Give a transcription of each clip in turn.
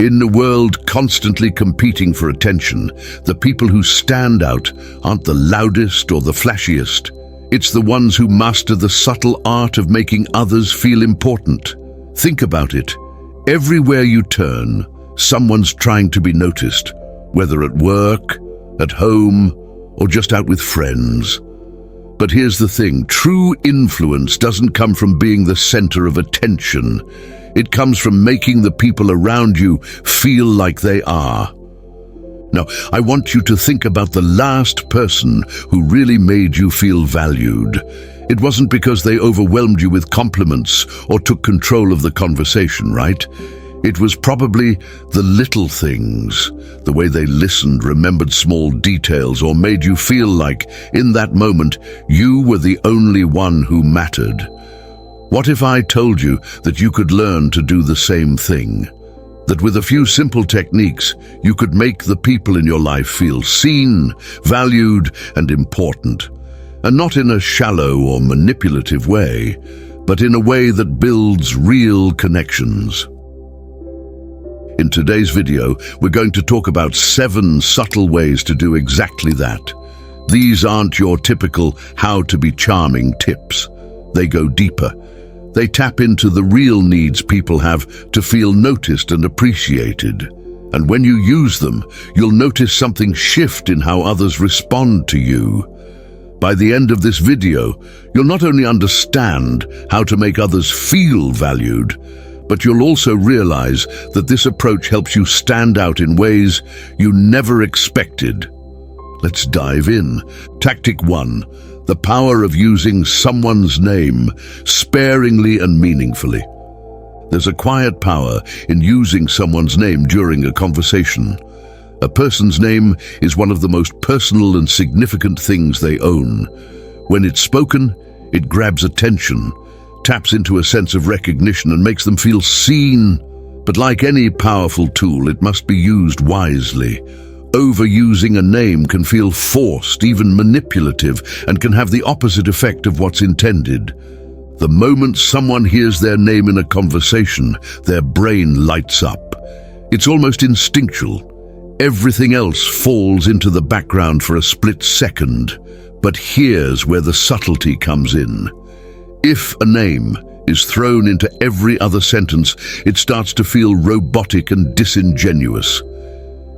In a world constantly competing for attention, the people who stand out aren't the loudest or the flashiest. It's the ones who master the subtle art of making others feel important. Think about it. Everywhere you turn, someone's trying to be noticed, whether at work, at home, or just out with friends. But here's the thing, true influence doesn't come from being the center of attention. It comes from making the people around you feel like they are. Now, I want you to think about the last person who really made you feel valued. It wasn't because they overwhelmed you with compliments or took control of the conversation, right? It was probably the little things, the way they listened, remembered small details, or made you feel like, in that moment, you were the only one who mattered. What if I told you that you could learn to do the same thing? That with a few simple techniques, you could make the people in your life feel seen, valued, and important. And not in a shallow or manipulative way, but in a way that builds real connections. In today's video, we're going to talk about 7 subtle ways to do exactly that. These aren't your typical how to be charming tips. They go deeper. They tap into the real needs people have to feel noticed and appreciated. And when you use them, you'll notice something shift in how others respond to you. By the end of this video, you'll not only understand how to make others feel valued, but you'll also realize that this approach helps you stand out in ways you never expected. Let's dive in. Tactic 1. The power of using someone's name sparingly and meaningfully. There's a quiet power in using someone's name during a conversation. A person's name is one of the most personal and significant things they own. When it's spoken, it grabs attention, taps into a sense of recognition and makes them feel seen. But like any powerful tool, it must be used wisely. Overusing a name can feel forced, even manipulative, and can have the opposite effect of what's intended. The moment someone hears their name in a conversation, their brain lights up. It's almost instinctual. Everything else falls into the background for a split second. But here's where the subtlety comes in. If a name is thrown into every other sentence, it starts to feel robotic and disingenuous.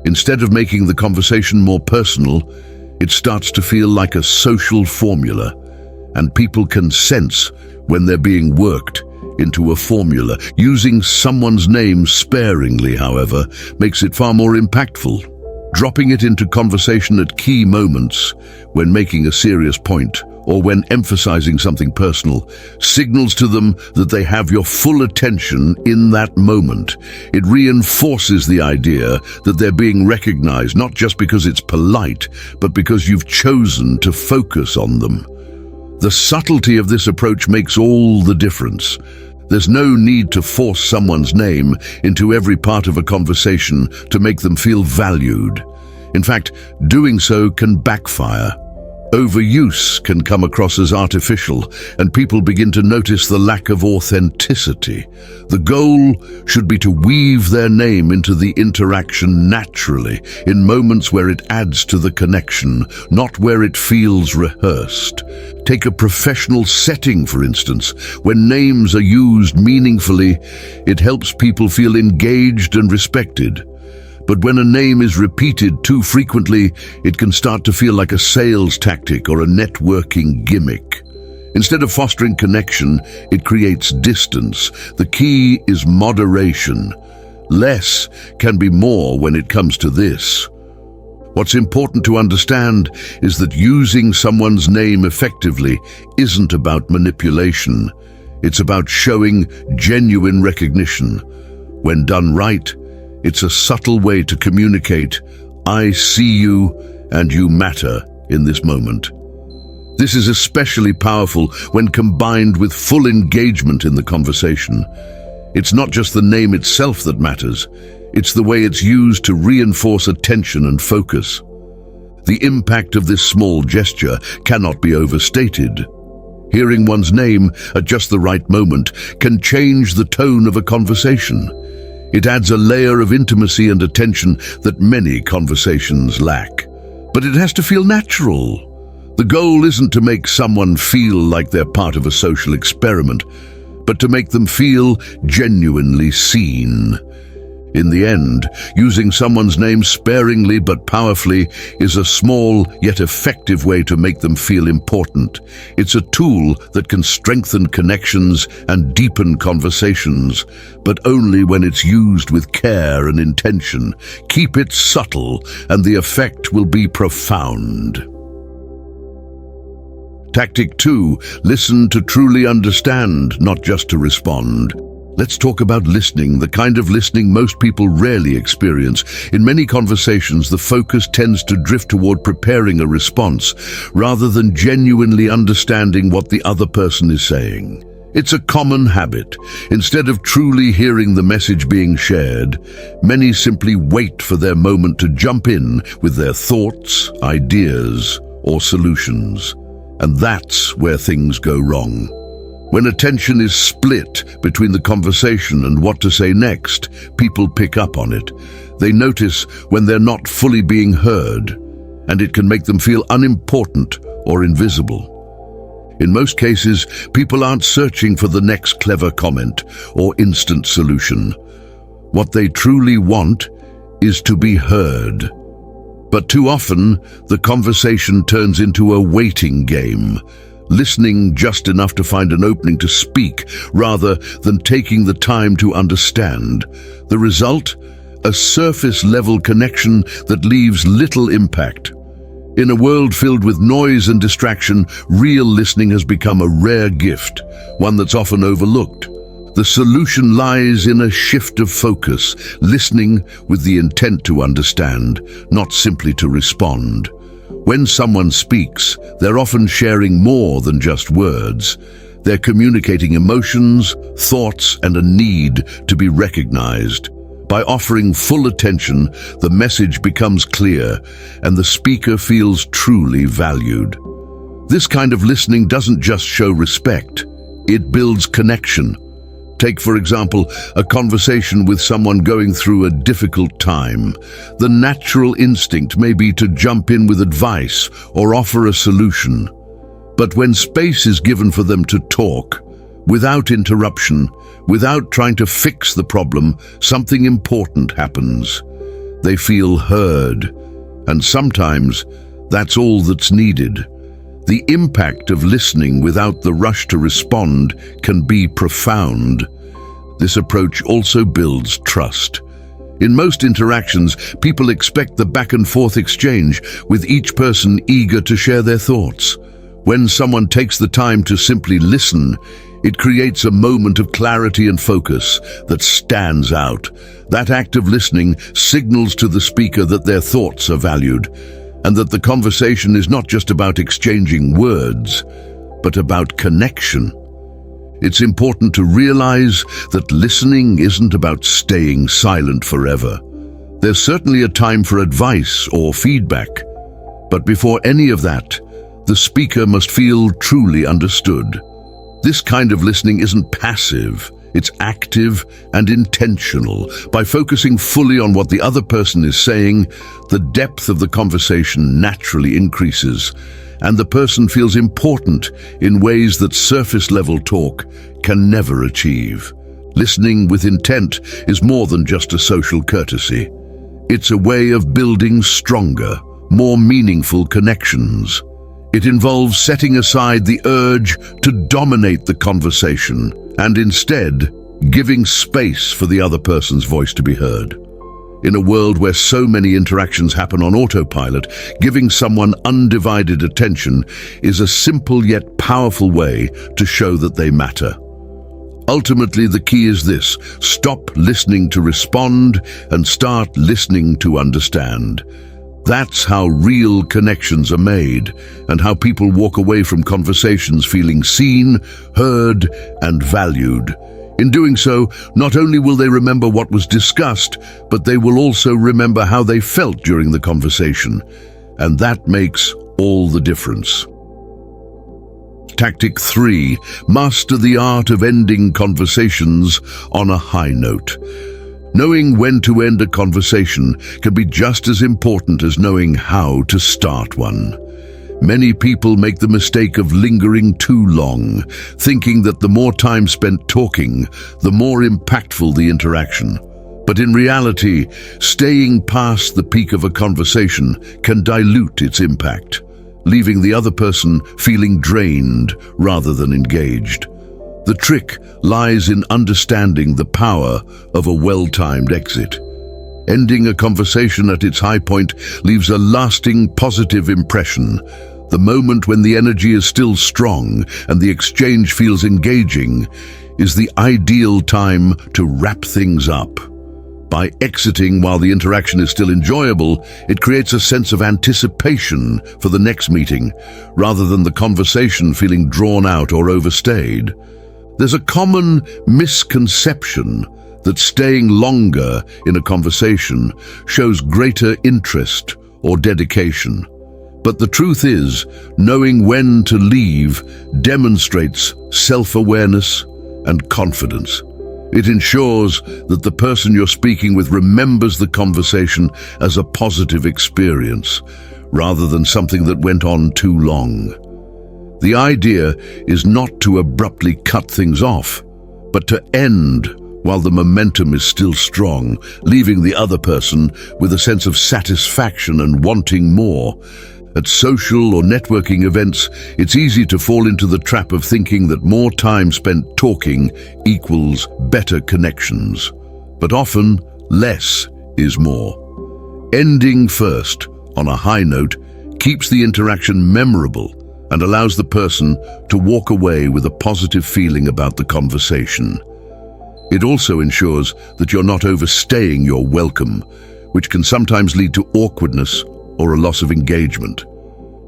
Instead of making the conversation more personal, it starts to feel like a social formula, and people can sense when they're being worked into a formula. Using someone's name sparingly, however, makes it far more impactful. Dropping it into conversation at key moments, when making a serious point, or when emphasizing something personal, signals to them that they have your full attention in that moment. It reinforces the idea that they're being recognized, not just because it's polite, but because you've chosen to focus on them. The subtlety of this approach makes all the difference. There's no need to force someone's name into every part of a conversation to make them feel valued. In fact, doing so can backfire. Overuse can come across as artificial, and people begin to notice the lack of authenticity. The goal should be to weave their name into the interaction naturally, in moments where it adds to the connection, not where it feels rehearsed. Take a professional setting, for instance. When names are used meaningfully, it helps people feel engaged and respected. But when a name is repeated too frequently, it can start to feel like a sales tactic or a networking gimmick. Instead of fostering connection, it creates distance. The key is moderation. Less can be more when it comes to this. What's important to understand is that using someone's name effectively isn't about manipulation. It's about showing genuine recognition. When done right, it's a subtle way to communicate, I see you and you matter in this moment. This is especially powerful when combined with full engagement in the conversation. It's not just the name itself that matters, it's the way it's used to reinforce attention and focus. The impact of this small gesture cannot be overstated. Hearing one's name at just the right moment can change the tone of a conversation. It adds a layer of intimacy and attention that many conversations lack. But it has to feel natural. The goal isn't to make someone feel like they're part of a social experiment, but to make them feel genuinely seen. In the end, using someone's name sparingly but powerfully is a small yet effective way to make them feel important. It's a tool that can strengthen connections and deepen conversations, but only when it's used with care and intention. Keep it subtle, and the effect will be profound. Tactic 2. Listen to truly understand, not just to respond. Let's talk about listening, the kind of listening most people rarely experience. In many conversations, the focus tends to drift toward preparing a response, rather than genuinely understanding what the other person is saying. It's a common habit. Instead of truly hearing the message being shared, many simply wait for their moment to jump in with their thoughts, ideas, or solutions. And that's where things go wrong. When attention is split between the conversation and what to say next, people pick up on it. They notice when they're not fully being heard, and it can make them feel unimportant or invisible. In most cases, people aren't searching for the next clever comment or instant solution. What they truly want is to be heard. But too often, the conversation turns into a waiting game, listening just enough to find an opening to speak, rather than taking the time to understand. The result? A surface-level connection that leaves little impact. In a world filled with noise and distraction, real listening has become a rare gift, one that's often overlooked. The solution lies in a shift of focus, listening with the intent to understand, not simply to respond. When someone speaks, they're often sharing more than just words. They're communicating emotions, thoughts, and a need to be recognized. By offering full attention, the message becomes clear, and the speaker feels truly valued. This kind of listening doesn't just show respect, it builds connection. Take, for example, a conversation with someone going through a difficult time. The natural instinct may be to jump in with advice or offer a solution. But when space is given for them to talk, without interruption, without trying to fix the problem, something important happens. They feel heard, and sometimes that's all that's needed. The impact of listening without the rush to respond can be profound. This approach also builds trust. In most interactions, people expect the back-and-forth exchange, with each person eager to share their thoughts. When someone takes the time to simply listen, it creates a moment of clarity and focus that stands out. That act of listening signals to the speaker that their thoughts are valued, and that the conversation is not just about exchanging words, but about connection. It's important to realize that listening isn't about staying silent forever. There's certainly a time for advice or feedback, but before any of that, the speaker must feel truly understood. This kind of listening isn't passive. It's active and intentional. By focusing fully on what the other person is saying, the depth of the conversation naturally increases, and the person feels important in ways that surface-level talk can never achieve. Listening with intent is more than just a social courtesy. It's a way of building stronger, more meaningful connections. It involves setting aside the urge to dominate the conversation and instead giving space for the other person's voice to be heard. In a world where so many interactions happen on autopilot, giving someone undivided attention is a simple yet powerful way to show that they matter. Ultimately, the key is this: stop listening to respond and start listening to understand. That's how real connections are made, and how people walk away from conversations feeling seen, heard, and valued. In doing so, not only will they remember what was discussed, but they will also remember how they felt during the conversation. And that makes all the difference. Tactic 3. Master the art of ending conversations on a high note. Knowing when to end a conversation can be just as important as knowing how to start one. Many people make the mistake of lingering too long, thinking that the more time spent talking, the more impactful the interaction. But in reality, staying past the peak of a conversation can dilute its impact, leaving the other person feeling drained rather than engaged. The trick lies in understanding the power of a well-timed exit. Ending a conversation at its high point leaves a lasting positive impression. The moment when the energy is still strong and the exchange feels engaging is the ideal time to wrap things up. By exiting while the interaction is still enjoyable, it creates a sense of anticipation for the next meeting, rather than the conversation feeling drawn out or overstayed. There's a common misconception that staying longer in a conversation shows greater interest or dedication. But the truth is, knowing when to leave demonstrates self-awareness and confidence. It ensures that the person you're speaking with remembers the conversation as a positive experience, rather than something that went on too long. The idea is not to abruptly cut things off, but to end while the momentum is still strong, leaving the other person with a sense of satisfaction and wanting more. At social or networking events, it's easy to fall into the trap of thinking that more time spent talking equals better connections. But often, less is more. Ending first, on a high note, keeps the interaction memorable and allows the person to walk away with a positive feeling about the conversation. It also ensures that you're not overstaying your welcome, which can sometimes lead to awkwardness or a loss of engagement.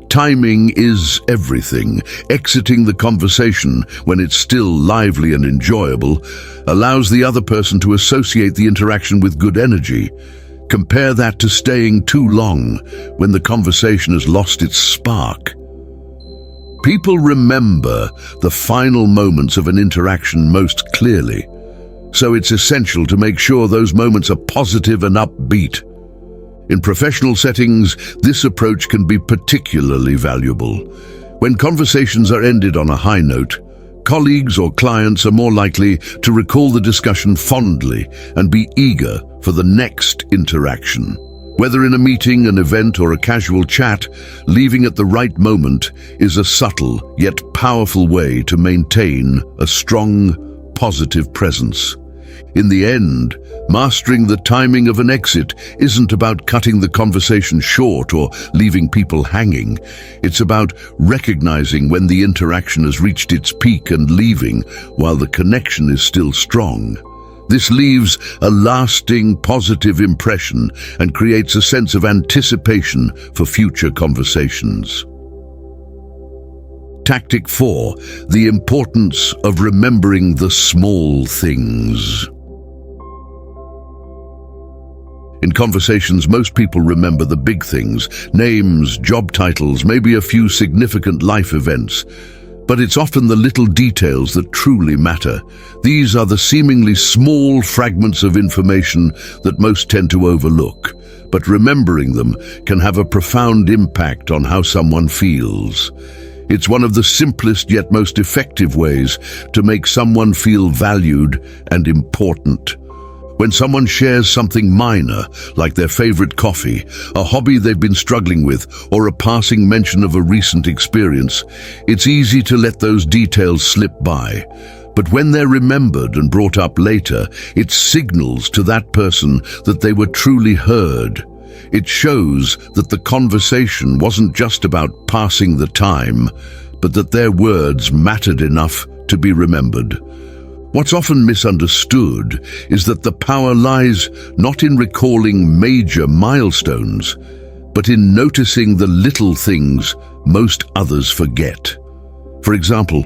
Timing is everything. Exiting the conversation when it's still lively and enjoyable allows the other person to associate the interaction with good energy. Compare that to staying too long when the conversation has lost its spark. People remember the final moments of an interaction most clearly, so it's essential to make sure those moments are positive and upbeat. In professional settings, this approach can be particularly valuable. When conversations are ended on a high note, colleagues or clients are more likely to recall the discussion fondly and be eager for the next interaction. Whether in a meeting, an event, or a casual chat, leaving at the right moment is a subtle yet powerful way to maintain a strong, positive presence. In the end, mastering the timing of an exit isn't about cutting the conversation short or leaving people hanging. It's about recognizing when the interaction has reached its peak and leaving while the connection is still strong. This leaves a lasting positive impression and creates a sense of anticipation for future conversations. Tactic 4. The importance of remembering the small things. In conversations, most people remember the big things, names, job titles, maybe a few significant life events. But it's often the little details that truly matter. These are the seemingly small fragments of information that most tend to overlook. But remembering them can have a profound impact on how someone feels. It's one of the simplest yet most effective ways to make someone feel valued and important. When someone shares something minor, like their favorite coffee, a hobby they've been struggling with, or a passing mention of a recent experience, it's easy to let those details slip by. But when they're remembered and brought up later, it signals to that person that they were truly heard. It shows that the conversation wasn't just about passing the time, but that their words mattered enough to be remembered. What's often misunderstood is that the power lies not in recalling major milestones, but in noticing the little things most others forget. For example,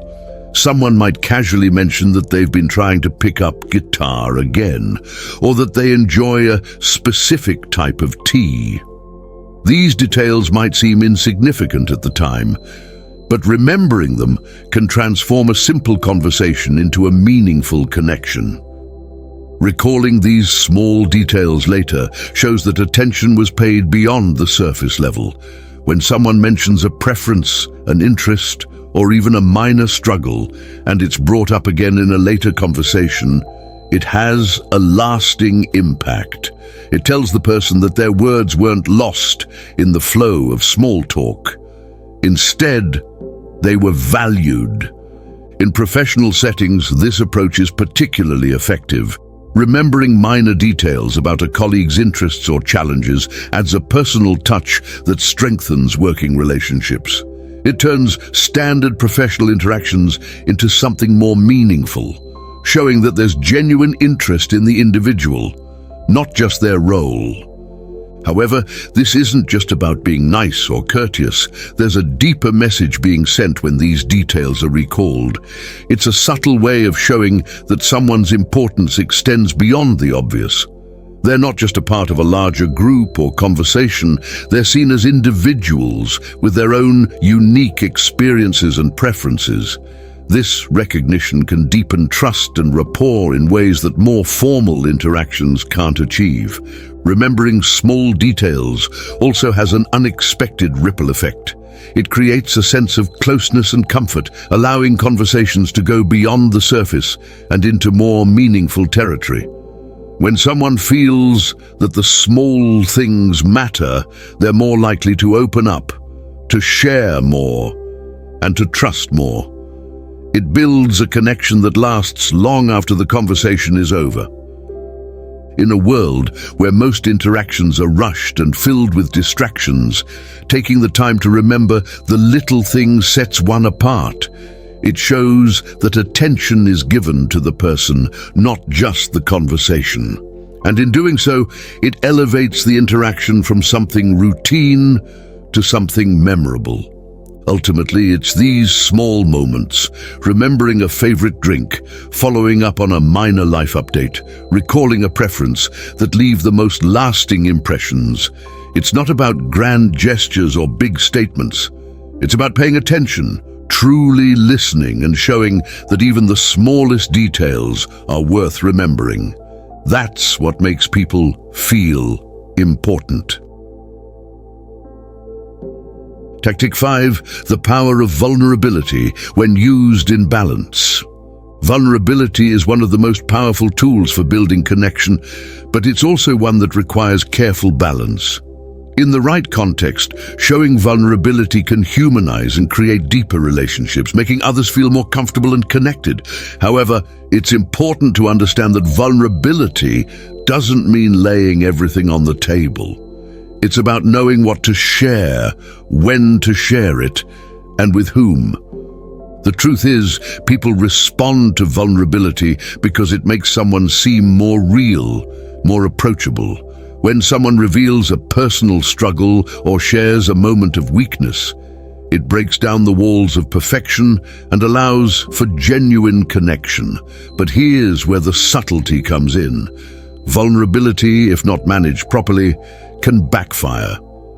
someone might casually mention that they've been trying to pick up guitar again, or that they enjoy a specific type of tea. These details might seem insignificant at the time, but remembering them can transform a simple conversation into a meaningful connection. Recalling these small details later shows that attention was paid beyond the surface level. When someone mentions a preference, an interest, or even a minor struggle, and it's brought up again in a later conversation, it has a lasting impact. It tells the person that their words weren't lost in the flow of small talk. Instead, they were valued. In professional settings, this approach is particularly effective. Remembering minor details about a colleague's interests or challenges adds a personal touch that strengthens working relationships. It turns standard professional interactions into something more meaningful, showing that there's genuine interest in the individual, not just their role. However, this isn't just about being nice or courteous. There's a deeper message being sent when these details are recalled. It's a subtle way of showing that someone's importance extends beyond the obvious. They're not just a part of a larger group or conversation. They're seen as individuals with their own unique experiences and preferences. This recognition can deepen trust and rapport in ways that more formal interactions can't achieve. Remembering small details also has an unexpected ripple effect. It creates a sense of closeness and comfort, allowing conversations to go beyond the surface and into more meaningful territory. When someone feels that the small things matter, they're more likely to open up, to share more, and to trust more. It builds a connection that lasts long after the conversation is over. In a world where most interactions are rushed and filled with distractions, taking the time to remember the little things sets one apart. It shows that attention is given to the person, not just the conversation. And in doing so, it elevates the interaction from something routine to something memorable. Ultimately, it's these small moments, remembering a favorite drink, following up on a minor life update, recalling a preference, that leave the most lasting impressions. It's not about grand gestures or big statements. It's about paying attention, truly listening, and showing that even the smallest details are worth remembering. That's what makes people feel important. Tactic 5, the power of vulnerability when used in balance. Vulnerability is one of the most powerful tools for building connection, but it's also one that requires careful balance. In the right context, showing vulnerability can humanize and create deeper relationships, making others feel more comfortable and connected. However, it's important to understand that vulnerability doesn't mean laying everything on the table. It's about knowing what to share, when to share it, and with whom. The truth is, people respond to vulnerability because it makes someone seem more real, more approachable. When someone reveals a personal struggle or shares a moment of weakness, it breaks down the walls of perfection and allows for genuine connection. But here's where the subtlety comes in. Vulnerability, if not managed properly, can backfire.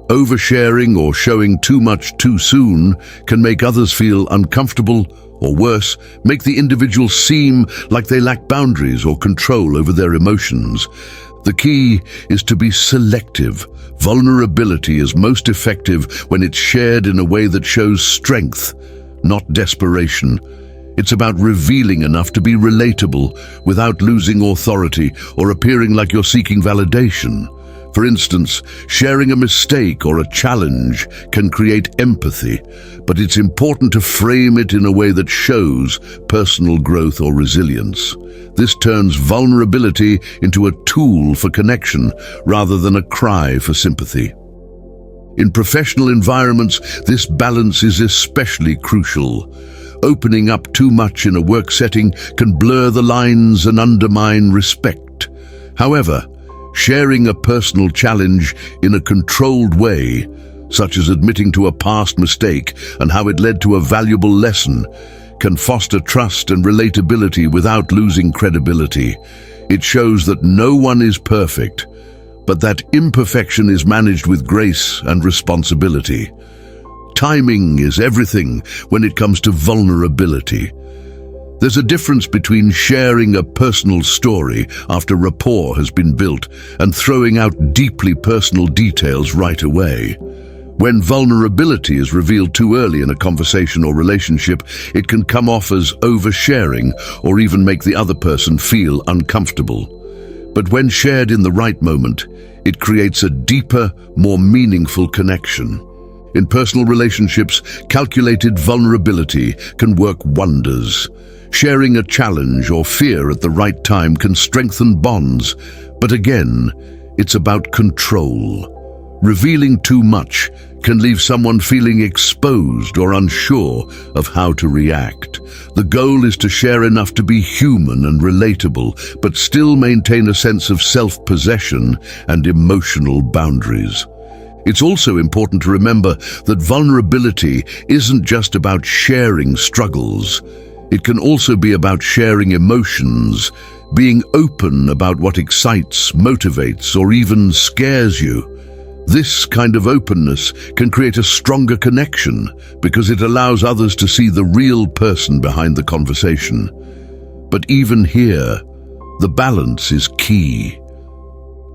Oversharing or showing too much too soon can make others feel uncomfortable, or worse, make the individual seem like they lack boundaries or control over their emotions. The key is to be selective. Vulnerability is most effective when it's shared in a way that shows strength, not desperation. It's about revealing enough to be relatable without losing authority or appearing like you're seeking validation. For instance, sharing a mistake or a challenge can create empathy, but it's important to frame it in a way that shows personal growth or resilience. This turns vulnerability into a tool for connection rather than a cry for sympathy. In professional environments, this balance is especially crucial. Opening up too much in a work setting can blur the lines and undermine respect. However, sharing a personal challenge in a controlled way, such as admitting to a past mistake and how it led to a valuable lesson, can foster trust and relatability without losing credibility. It shows that no one is perfect, but that imperfection is managed with grace and responsibility. Timing is everything when it comes to vulnerability. There's a difference between sharing a personal story after rapport has been built and throwing out deeply personal details right away. When vulnerability is revealed too early in a conversation or relationship, it can come off as oversharing or even make the other person feel uncomfortable. But when shared in the right moment, it creates a deeper, more meaningful connection. In personal relationships, calculated vulnerability can work wonders. Sharing a challenge or fear at the right time can strengthen bonds, but again, it's about control. Revealing too much can leave someone feeling exposed or unsure of how to react. The goal is to share enough to be human and relatable, but still maintain a sense of self-possession and emotional boundaries. It's also important to remember that vulnerability isn't just about sharing struggles. It can also be about sharing emotions, being open about what excites, motivates, or even scares you. This kind of openness can create a stronger connection because it allows others to see the real person behind the conversation. But even here, the balance is key.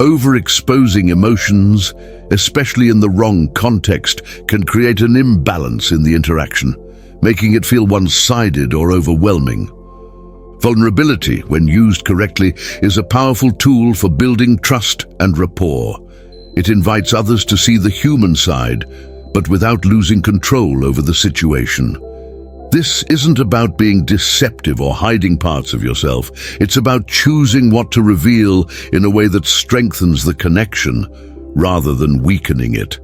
Overexposing emotions, especially in the wrong context, can create an imbalance in the interaction, making it feel one-sided or overwhelming. Vulnerability, when used correctly, is a powerful tool for building trust and rapport. It invites others to see the human side, but without losing control over the situation. This isn't about being deceptive or hiding parts of yourself. It's about choosing what to reveal in a way that strengthens the connection rather than weakening it.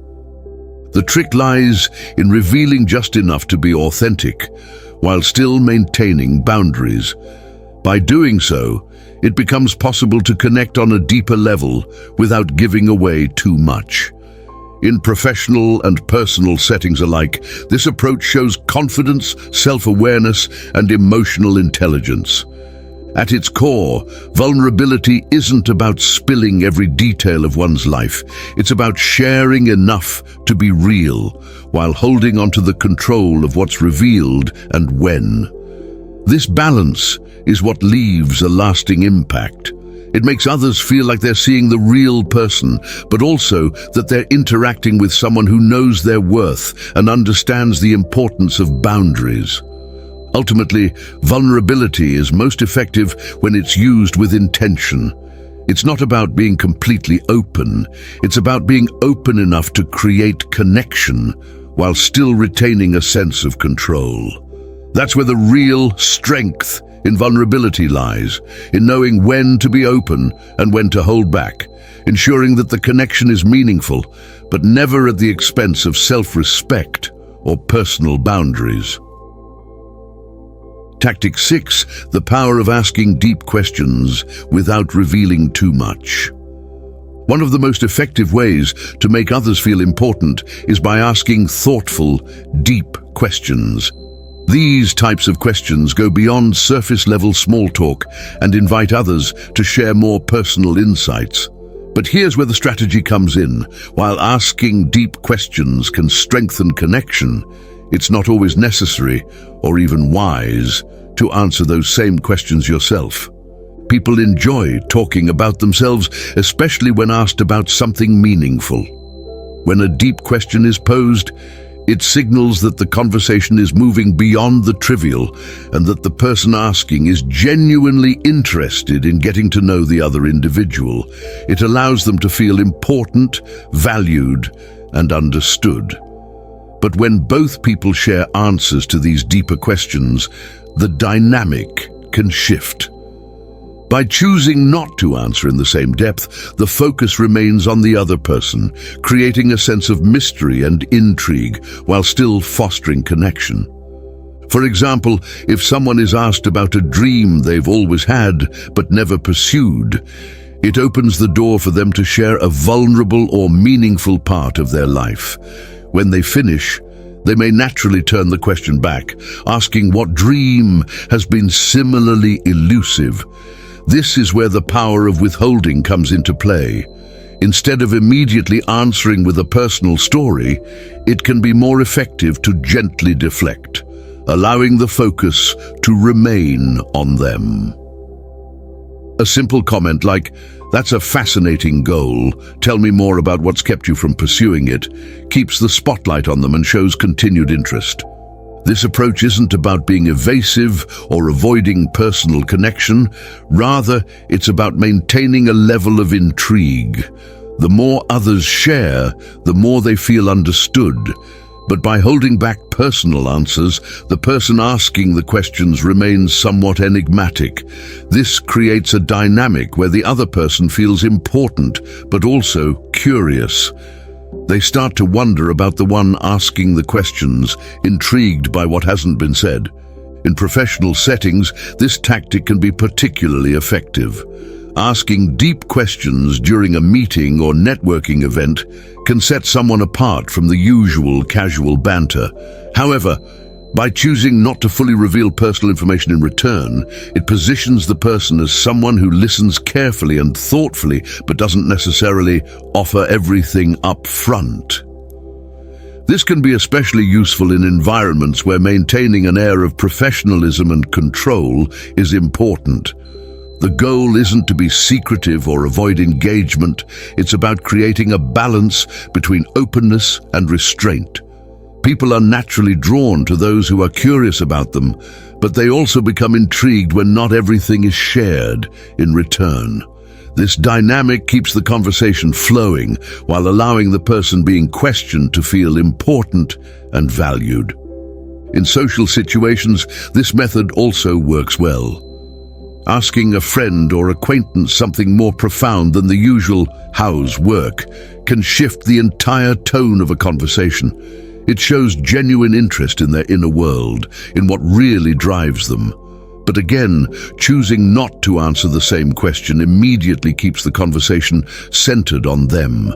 The trick lies in revealing just enough to be authentic, while still maintaining boundaries. By doing so, it becomes possible to connect on a deeper level without giving away too much. In professional and personal settings alike, this approach shows confidence, self-awareness, and emotional intelligence. At its core, vulnerability isn't about spilling every detail of one's life. It's about sharing enough to be real, while holding onto the control of what's revealed and when. This balance is what leaves a lasting impact. It makes others feel like they're seeing the real person, but also that they're interacting with someone who knows their worth and understands the importance of boundaries. Ultimately, vulnerability is most effective when it's used with intention. It's not about being completely open. It's about being open enough to create connection while still retaining a sense of control. That's where the real strength in vulnerability lies, in knowing when to be open and when to hold back, ensuring that the connection is meaningful, but never at the expense of self-respect or personal boundaries. Tactic 6, the power of asking deep questions without revealing too much. One of the most effective ways to make others feel important is by asking thoughtful, deep questions. These types of questions go beyond surface-level small talk and invite others to share more personal insights. But here's where the strategy comes in. While asking deep questions can strengthen connection, it's not always necessary or even wise to answer those same questions yourself. People enjoy talking about themselves, especially when asked about something meaningful. When a deep question is posed, it signals that the conversation is moving beyond the trivial and that the person asking is genuinely interested in getting to know the other individual. It allows them to feel important, valued, and understood. But when both people share answers to these deeper questions, the dynamic can shift. By choosing not to answer in the same depth, the focus remains on the other person, creating a sense of mystery and intrigue while still fostering connection. For example, if someone is asked about a dream they've always had but never pursued, it opens the door for them to share a vulnerable or meaningful part of their life. When they finish, they may naturally turn the question back, asking what dream has been similarly elusive. This is where the power of withholding comes into play. Instead of immediately answering with a personal story, it can be more effective to gently deflect, allowing the focus to remain on them. A simple comment like, "That's a fascinating goal. Tell me more about what's kept you from pursuing it," keeps the spotlight on them and shows continued interest. This approach isn't about being evasive or avoiding personal connection. Rather, it's about maintaining a level of intrigue. The more others share, the more they feel understood. But by holding back personal answers, the person asking the questions remains somewhat enigmatic. This creates a dynamic where the other person feels important, but also curious. They start to wonder about the one asking the questions, intrigued by what hasn't been said. In professional settings, this tactic can be particularly effective. Asking deep questions during a meeting or networking event can set someone apart from the usual casual banter. However, by choosing not to fully reveal personal information in return, it positions the person as someone who listens carefully and thoughtfully, but doesn't necessarily offer everything up front. This can be especially useful in environments where maintaining an air of professionalism and control is important. The goal isn't to be secretive or avoid engagement. It's about creating a balance between openness and restraint. People are naturally drawn to those who are curious about them, but they also become intrigued when not everything is shared in return. This dynamic keeps the conversation flowing while allowing the person being questioned to feel important and valued. In social situations, this method also works well. Asking a friend or acquaintance something more profound than the usual "how's work" can shift the entire tone of a conversation. It shows genuine interest in their inner world, in what really drives them. But again, choosing not to answer the same question immediately keeps the conversation centered on them.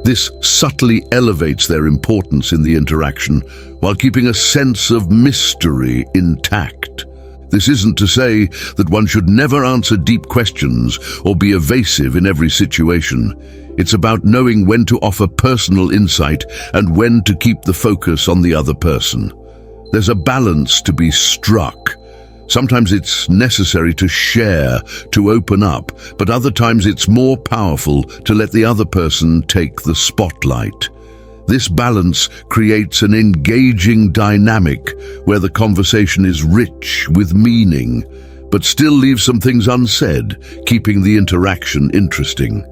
This subtly elevates their importance in the interaction while keeping a sense of mystery intact. This isn't to say that one should never answer deep questions or be evasive in every situation. It's about knowing when to offer personal insight and when to keep the focus on the other person. There's a balance to be struck. Sometimes it's necessary to share, to open up, but other times it's more powerful to let the other person take the spotlight. This balance creates an engaging dynamic where the conversation is rich with meaning, but still leaves some things unsaid, keeping the interaction interesting.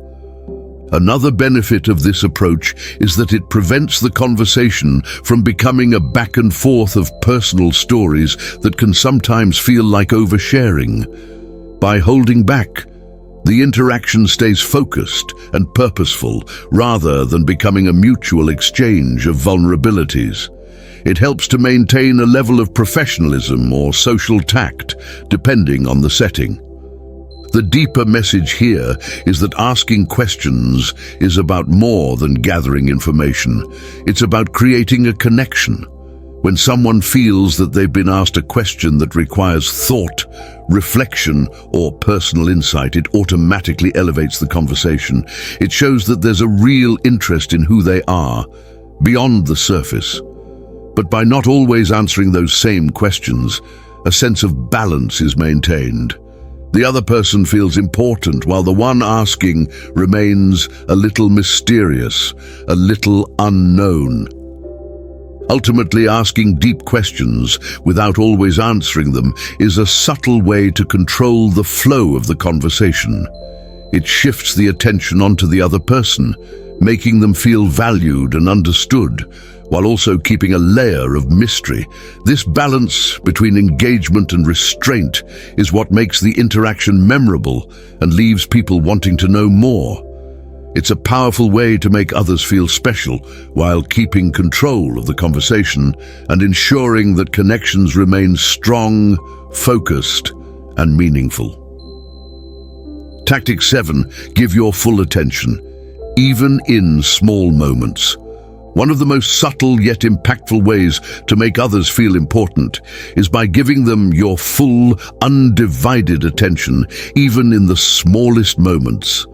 Another benefit of this approach is that it prevents the conversation from becoming a back and forth of personal stories that can sometimes feel like oversharing. By holding back, the interaction stays focused and purposeful rather than becoming a mutual exchange of vulnerabilities. It helps to maintain a level of professionalism or social tact, depending on the setting. The deeper message here is that asking questions is about more than gathering information. It's about creating a connection. When someone feels that they've been asked a question that requires thought, reflection, or personal insight, it automatically elevates the conversation. It shows that there's a real interest in who they are, beyond the surface. But by not always answering those same questions, a sense of balance is maintained. The other person feels important while the one asking remains a little mysterious, a little unknown. Ultimately, asking deep questions without always answering them is a subtle way to control the flow of the conversation. It shifts the attention onto the other person, making them feel valued and understood, while also keeping a layer of mystery. This balance between engagement and restraint is what makes the interaction memorable and leaves people wanting to know more. It's a powerful way to make others feel special while keeping control of the conversation and ensuring that connections remain strong, focused, and meaningful. Tactic 7, give your full attention, even in small moments. One of the most subtle yet impactful ways to make others feel important is by giving them your full, undivided attention, even in the smallest moments.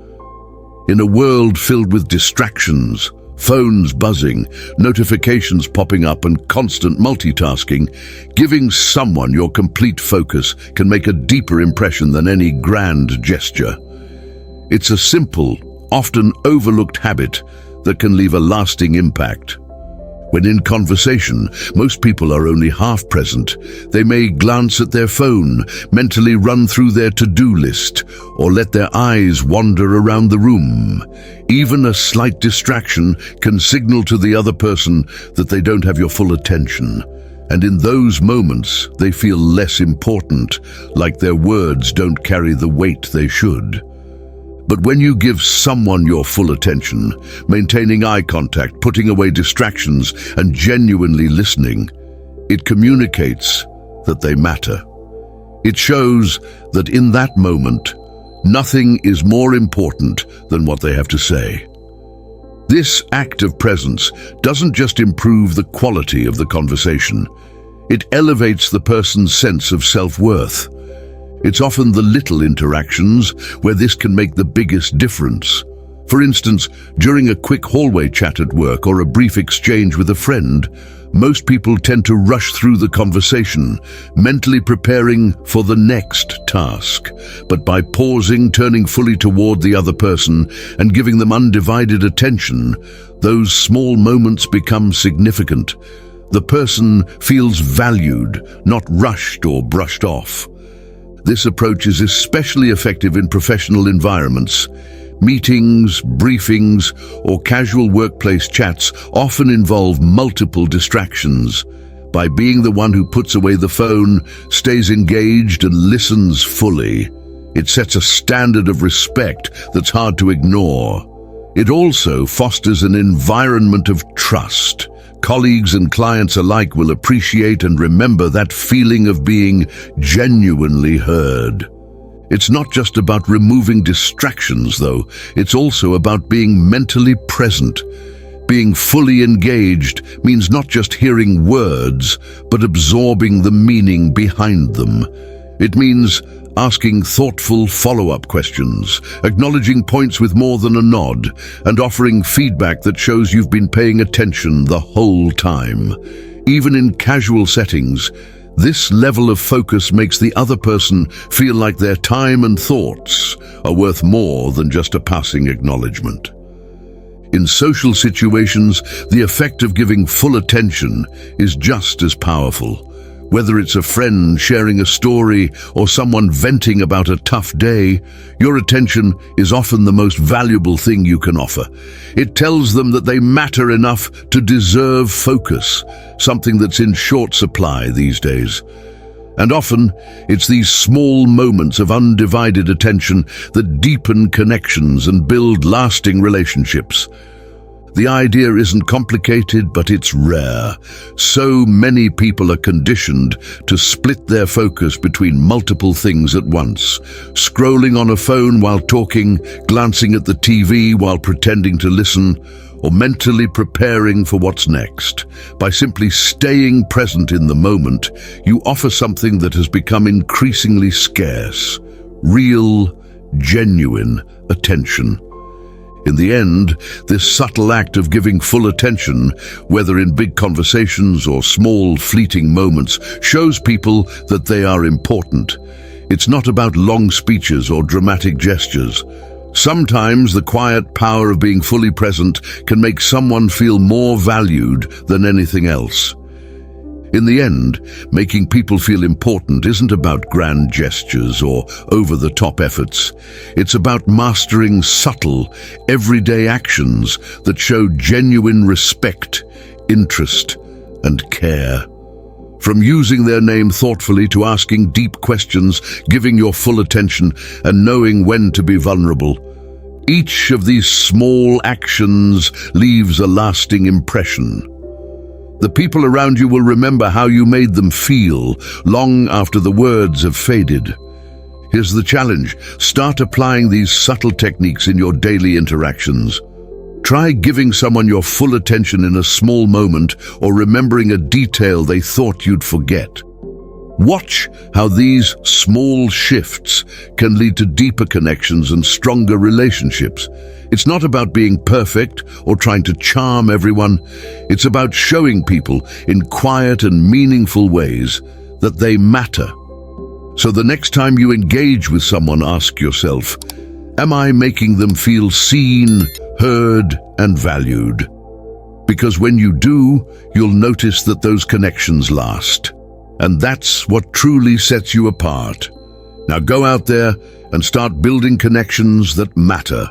In a world filled with distractions, Phones buzzing, notifications popping up, and constant multitasking, giving someone your complete focus can make a deeper impression than any grand gesture. It's a simple, often overlooked habit that can leave a lasting impact. When in conversation, most people are only half present. They may glance at their phone, mentally run through their to-do list, or let their eyes wander around the room. Even a slight distraction can signal to the other person that they don't have your full attention. And in those moments, they feel less important, like their words don't carry the weight they should. But when you give someone your full attention, maintaining eye contact, putting away distractions, and genuinely listening, it communicates that they matter. It shows that in that moment, nothing is more important than what they have to say. This act of presence doesn't just improve the quality of the conversation, it elevates the person's sense of self-worth. It's often the little interactions where this can make the biggest difference. For instance, during a quick hallway chat at work or a brief exchange with a friend, most people tend to rush through the conversation, mentally preparing for the next task. But by pausing, turning fully toward the other person, and giving them undivided attention, those small moments become significant. The person feels valued, not rushed or brushed off. This approach is especially effective in professional environments. Meetings, briefings, or casual workplace chats often involve multiple distractions. By being the one who puts away the phone, stays engaged, and listens fully, it sets a standard of respect that's hard to ignore. It also fosters an environment of trust. Colleagues and clients alike will appreciate and remember that feeling of being genuinely heard. It's not just about removing distractions, though. It's also about being mentally present. Being fully engaged means not just hearing words, but absorbing the meaning behind them. It means asking thoughtful follow-up questions, acknowledging points with more than a nod, and offering feedback that shows you've been paying attention the whole time. Even in casual settings, this level of focus makes the other person feel like their time and thoughts are worth more than just a passing acknowledgement. In social situations, the effect of giving full attention is just as powerful. Whether it's a friend sharing a story or someone venting about a tough day, your attention is often the most valuable thing you can offer. It tells them that they matter enough to deserve focus, something that's in short supply these days. And often, it's these small moments of undivided attention that deepen connections and build lasting relationships. The idea isn't complicated, but it's rare. So many people are conditioned to split their focus between multiple things at once. Scrolling on a phone while talking, glancing at the TV while pretending to listen, or mentally preparing for what's next. By simply staying present in the moment, you offer something that has become increasingly scarce: real, genuine attention. In the end, this subtle act of giving full attention, whether in big conversations or small, fleeting moments, shows people that they are important. It's not about long speeches or dramatic gestures. Sometimes the quiet power of being fully present can make someone feel more valued than anything else. In the end, making people feel important isn't about grand gestures or over-the-top efforts. It's about mastering subtle, everyday actions that show genuine respect, interest, and care. From using their name thoughtfully to asking deep questions, giving your full attention, and knowing when to be vulnerable, each of these small actions leaves a lasting impression. The people around you will remember how you made them feel long after the words have faded. Here's the challenge: start applying these subtle techniques in your daily interactions. Try giving someone your full attention in a small moment, or remembering a detail they thought you'd forget. Watch how these small shifts can lead to deeper connections and stronger relationships. It's not about being perfect or trying to charm everyone. It's about showing people in quiet and meaningful ways that they matter. So the next time you engage with someone, ask yourself, am I making them feel seen, heard, and valued? Because when you do, you'll notice that those connections last. And that's what truly sets you apart. Now go out there and start building connections that matter.